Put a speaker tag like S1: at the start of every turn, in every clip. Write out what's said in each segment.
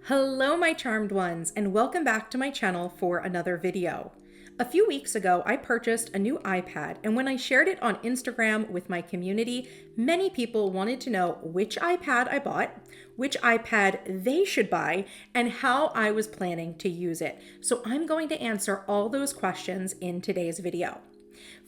S1: Hello, my charmed ones, and welcome back to my channel for another video. A few weeks ago, I purchased a new iPad, and when I shared it on Instagram with my community, many people wanted to know which iPad I bought, which iPad they should buy, and how I was planning to use it. So I'm going to answer all those questions in today's video.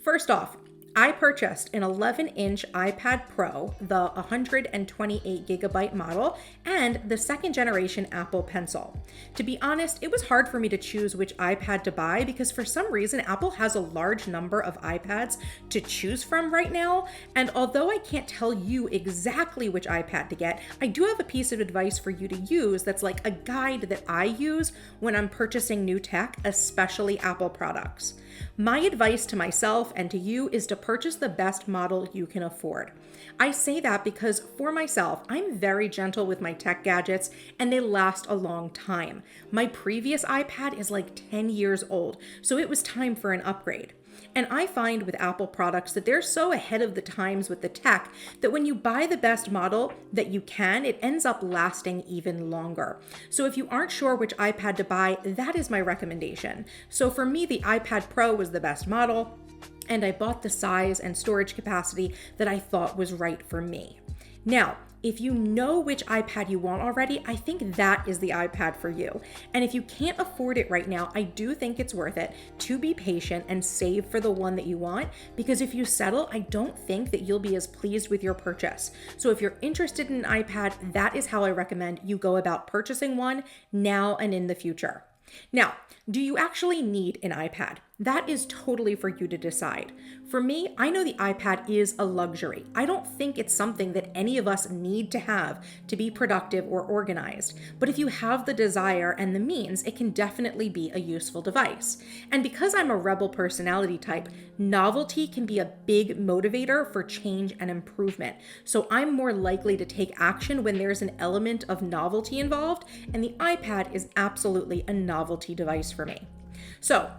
S1: First off, I purchased an 11-inch iPad Pro, the 128GB model, and the second generation Apple Pencil. To be honest, it was hard for me to choose which iPad to buy because for some reason Apple has a large number of iPads to choose from right now, and although I can't tell you exactly which iPad to get, I do have a piece of advice for you to use that's like a guide that I use when I'm purchasing new tech, especially Apple products. My advice to myself and to you is to purchase the best model you can afford. I say that because for myself, I'm very gentle with my tech gadgets and they last a long time. My previous iPad is like 10 years old, so it was time for an upgrade. And I find with Apple products that they're so ahead of the times with the tech that when you buy the best model that you can, it ends up lasting even longer. So if you aren't sure which iPad to buy, that is my recommendation. So for me, the iPad Pro was the best model, and I bought the size and storage capacity that I thought was right for me. Now, if you know which iPad you want already, I think that is the iPad for you. And if you can't afford it right now, I do think it's worth it to be patient and save for the one that you want, because if you settle, I don't think that you'll be as pleased with your purchase. So if you're interested in an iPad, that is how I recommend you go about purchasing one now and in the future. Now, do you actually need an iPad? That is totally for you to decide. For me, I know the iPad is a luxury. I don't think it's something that any of us need to have to be productive or organized. But if you have the desire and the means, it can definitely be a useful device. And because I'm a rebel personality type, novelty can be a big motivator for change and improvement. So I'm more likely to take action when there's an element of novelty involved, and the iPad is absolutely a novelty device for me. So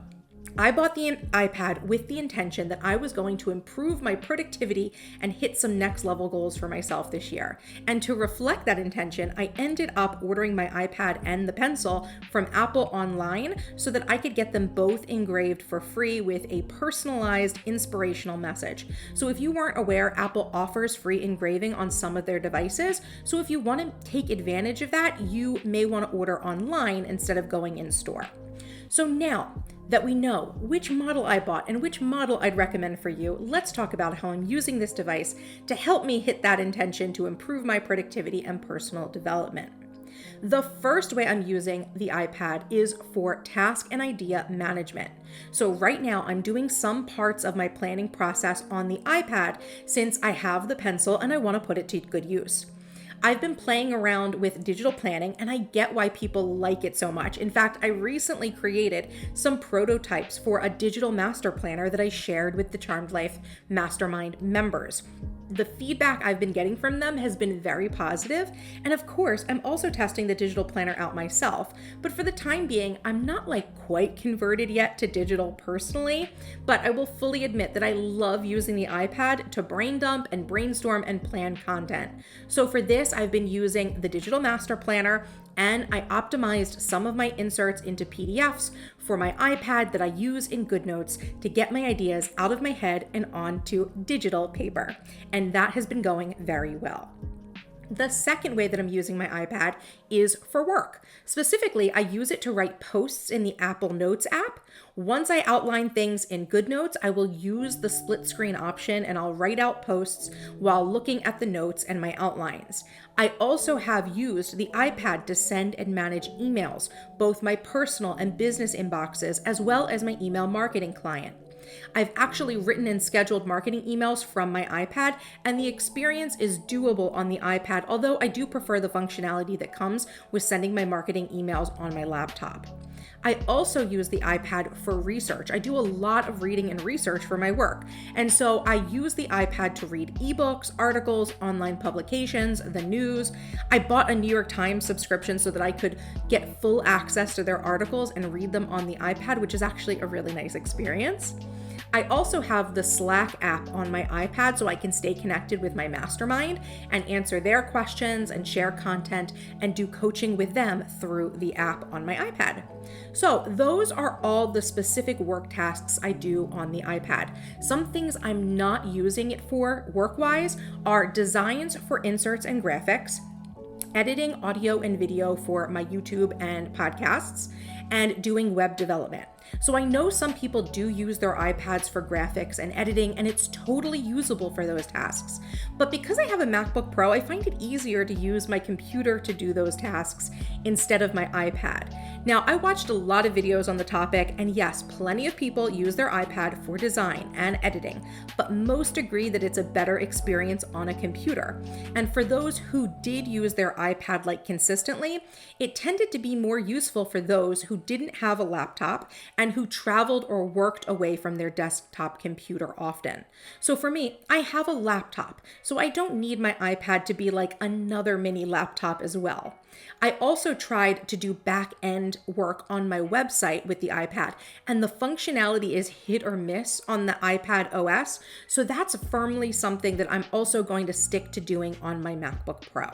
S1: I bought the iPad with the intention that I was going to improve my productivity and hit some next level goals for myself this year. And to reflect that intention, I ended up ordering my iPad and the pencil from Apple online so that I could get them both engraved for free with a personalized inspirational message. So if you weren't aware, Apple offers free engraving on some of their devices. So if you want to take advantage of that, you may want to order online instead of going in store. So now that we know which model I bought and which model I'd recommend for you, let's talk about how I'm using this device to help me hit that intention to improve my productivity and personal development. The first way I'm using the iPad is for task and idea management. So right now I'm doing some parts of my planning process on the iPad since I have the pencil and I want to put it to good use. I've been playing around with digital planning and I get why people like it so much. In fact, I recently created some prototypes for a digital master planner that I shared with the Charmed Life Mastermind members. The feedback I've been getting from them has been very positive, and of course, I'm also testing the digital planner out myself, but for the time being, I'm not quite converted yet to digital personally, but I will fully admit that I love using the iPad to brain dump and brainstorm and plan content. So for this, I've been using the digital master planner, and I optimized some of my inserts into PDFs for my iPad that I use in GoodNotes to get my ideas out of my head and onto digital paper. And that has been going very well. The second way that I'm using my iPad is for work. Specifically, I use it to write posts in the Apple Notes app. Once I outline things in GoodNotes, I will use the split screen option and I'll write out posts while looking at the notes and my outlines. I also have used the iPad to send and manage emails, both my personal and business inboxes, as well as my email marketing client. I've actually written and scheduled marketing emails from my iPad, and the experience is doable on the iPad, although I do prefer the functionality that comes with sending my marketing emails on my laptop. I also use the iPad for research. I do a lot of reading and research for my work, and so I use the iPad to read ebooks, articles, online publications, the news. I bought a New York Times subscription so that I could get full access to their articles and read them on the iPad, which is actually a really nice experience. I also have the Slack app on my iPad so I can stay connected with my mastermind and answer their questions and share content and do coaching with them through the app on my iPad. So those are all the specific work tasks I do on the iPad. Some things I'm not using it for work-wise are designs for inserts and graphics, editing audio and video for my YouTube and podcasts, and doing web development. So I know some people do use their iPads for graphics and editing, and it's totally usable for those tasks. But because I have a MacBook Pro, I find it easier to use my computer to do those tasks instead of my iPad. Now, I watched a lot of videos on the topic, and yes, plenty of people use their iPad for design and editing, but most agree that it's a better experience on a computer. And for those who did use their iPad like consistently, it tended to be more useful for those who didn't have a laptop and who traveled or worked away from their desktop computer often. So for me, I have a laptop, so I don't need my iPad to be like another mini laptop as well. I also tried to do back-end work on my website with the iPad, and the functionality is hit or miss on the iPad OS, so that's firmly something that I'm also going to stick to doing on my MacBook Pro.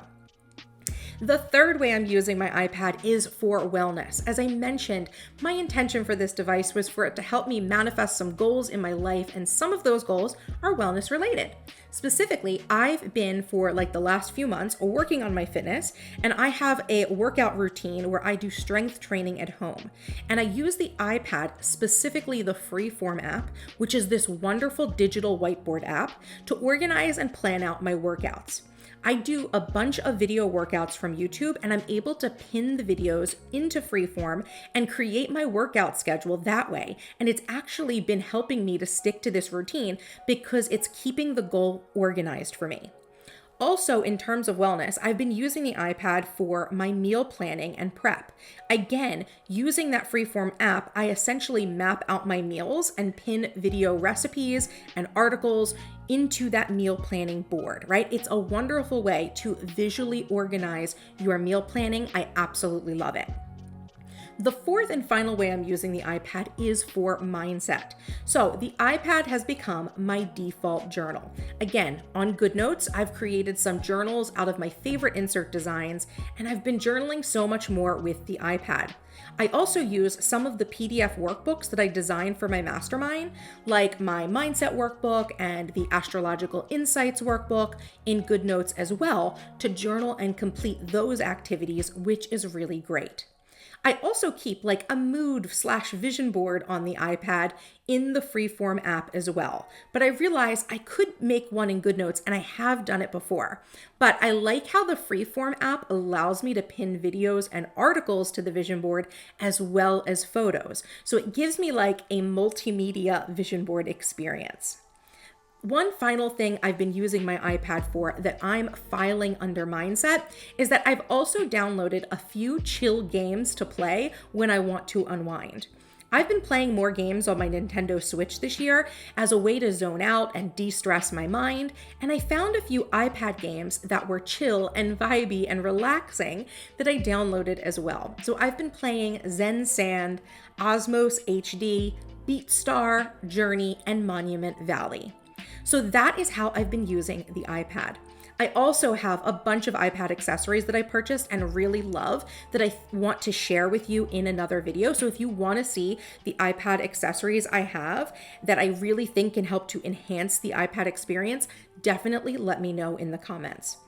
S1: The third way I'm using my iPad is for wellness. As I mentioned, my intention for this device was for it to help me manifest some goals in my life, and some of those goals are wellness related. Specifically, I've been for like the last few months working on my fitness, and I have a workout routine where I do strength training at home. And I use the iPad, specifically the Freeform app, which is this wonderful digital whiteboard app, to organize and plan out my workouts. I do a bunch of video workouts from YouTube, and I'm able to pin the videos into Freeform and create my workout schedule that way. And it's actually been helping me to stick to this routine because it's keeping the goal organized for me. Also, in terms of wellness, I've been using the iPad for my meal planning and prep. Again, using that Freeform app, I essentially map out my meals and pin video recipes and articles into that meal planning board, right? It's a wonderful way to visually organize your meal planning. I absolutely love it. The fourth and final way I'm using the iPad is for mindset. So the iPad has become my default journal. Again, on GoodNotes, I've created some journals out of my favorite insert designs, and I've been journaling so much more with the iPad. I also use some of the PDF workbooks that I designed for my mastermind, like my mindset workbook and the astrological insights workbook in GoodNotes as well, to journal and complete those activities, which is really great. I also keep like a mood/vision board on the iPad in the Freeform app as well. But I realized I could make one in GoodNotes, and I have done it before. But I like how the Freeform app allows me to pin videos and articles to the vision board as well as photos. So it gives me like a multimedia vision board experience. One final thing I've been using my iPad for that I'm filing under mindset is that I've also downloaded a few chill games to play when I want to unwind. I've been playing more games on my Nintendo Switch this year as a way to zone out and de-stress my mind, and I found a few iPad games that were chill and vibey and relaxing that I downloaded as well. So I've been playing Zen Sand, Osmos HD, BeatStar, Journey, and Monument Valley. So that is how I've been using the iPad. I also have a bunch of iPad accessories that I purchased and really love that I want to share with you in another video. So if you want to see the iPad accessories I have that I really think can help to enhance the iPad experience, definitely let me know in the comments.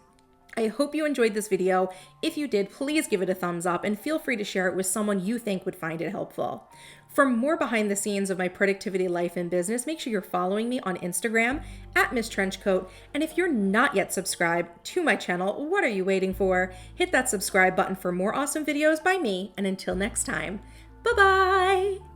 S1: I hope you enjoyed this video. If you did, please give it a thumbs up and feel free to share it with someone you think would find it helpful. For more behind the scenes of my productivity life and business, make sure you're following me on Instagram at MissTrenchcoat. And if you're not yet subscribed to my channel, what are you waiting for? Hit that subscribe button for more awesome videos by me. And until next time, bye-bye.